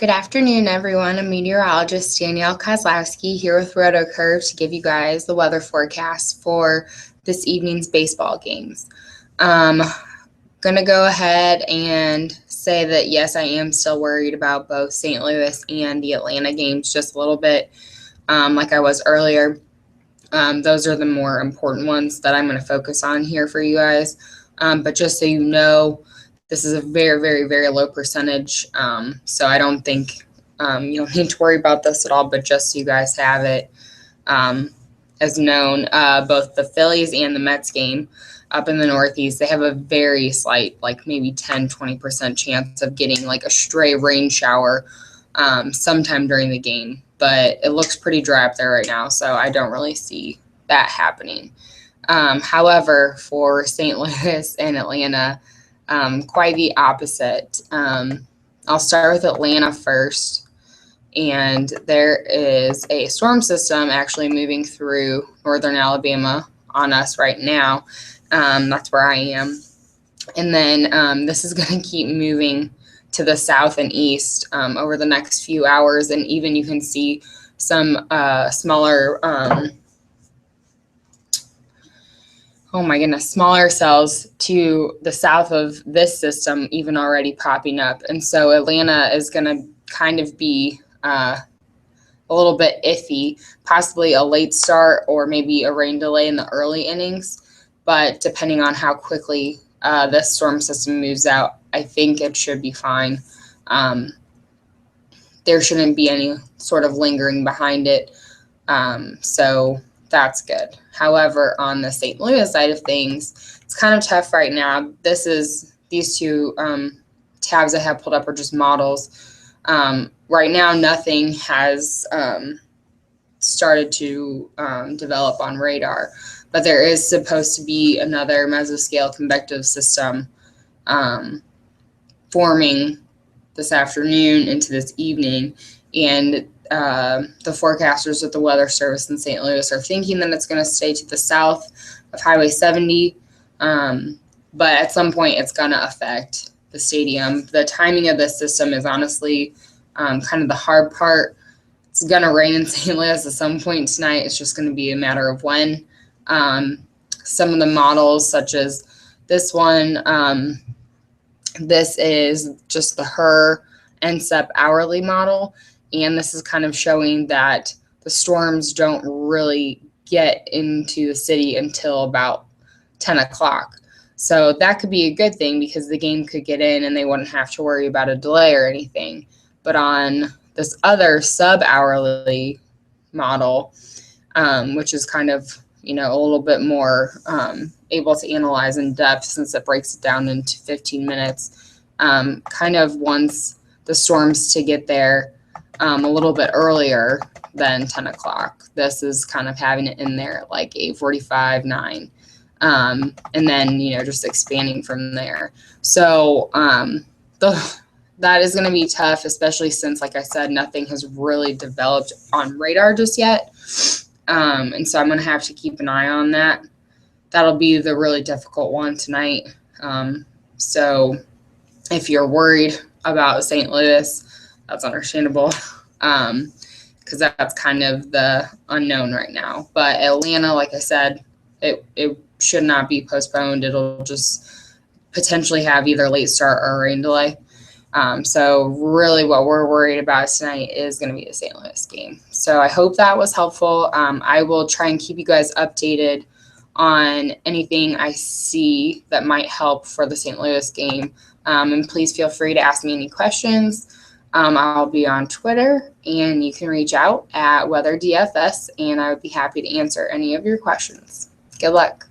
Good afternoon, everyone. I'm meteorologist Danielle Kozlowski here with RotoCurve to give you guys the weather forecast for this evening's baseball games. Going to go ahead and say that, yes, I am still worried about both St. Louis and the Atlanta games just a little bit, like I was earlier. Those are the more important ones that I'm going to focus on here for you guys. But just so you know, this is a very, very, very low percentage, so I don't think you don't need to worry about this at all, but just so you guys have it as known, both the Phillies and the Mets game up in the Northeast, they have a very slight, like maybe 10-20% chance of getting like a stray rain shower sometime during the game, but it looks pretty dry up there right now, so I don't really see that happening. However, for St. Louis and Atlanta, quite the opposite. I'll start with Atlanta first, and there is a storm system actually moving through northern Alabama on us right now. That's where I am. And then this is going to keep moving to the south and east over the next few hours, and even you can see some smaller smaller cells to the south of this system even already popping up. And so Atlanta is going to kind of be a little bit iffy, possibly a late start or maybe a rain delay in the early innings. But depending on how quickly this storm system moves out, I think it should be fine. There shouldn't be any sort of lingering behind it. So that's good. However, on the St. Louis side of things, it's kind of tough right now. These two tabs I have pulled up are just models. Right now, nothing has started to develop on radar, but there is supposed to be another mesoscale convective system forming this afternoon into this evening, and the forecasters at the Weather Service in St. Louis are thinking that it's going to stay to the south of Highway 70, but at some point it's going to affect the stadium. The timing of this system is honestly kind of the hard part. It's going to rain in St. Louis at some point tonight. It's just going to be a matter of when. Some of the models, such as this one, this is just the HER NSEP hourly model. And this is kind of showing that the storms don't really get into the city until about 10 o'clock. So that could be a good thing because the game could get in and they wouldn't have to worry about a delay or anything. But on this other sub-hourly model, which is kind of, a little bit more able to analyze in depth since it breaks it down into 15 minutes, kind of wants the storms to get there a little bit earlier than 10 o'clock. This is kind of having it in there at like 8:45, 9, and then, just expanding from there. So that is going to be tough, especially since, like I said, nothing has really developed on radar just yet. And so I'm going to have to keep an eye on that. That'll be the really difficult one tonight. So if you're worried about St. Louis, that's understandable, because that's kind of the unknown right now. But Atlanta, like I said, it should not be postponed. It'll just potentially have either a late start or a rain delay. So really what we're worried about tonight is going to be the St. Louis game. So I hope that was helpful. I will try and keep you guys updated on anything I see that might help for the St. Louis game. And please feel free to ask me any questions. I'll be on Twitter, and you can reach out at WeatherDFS, and I would be happy to answer any of your questions. Good luck.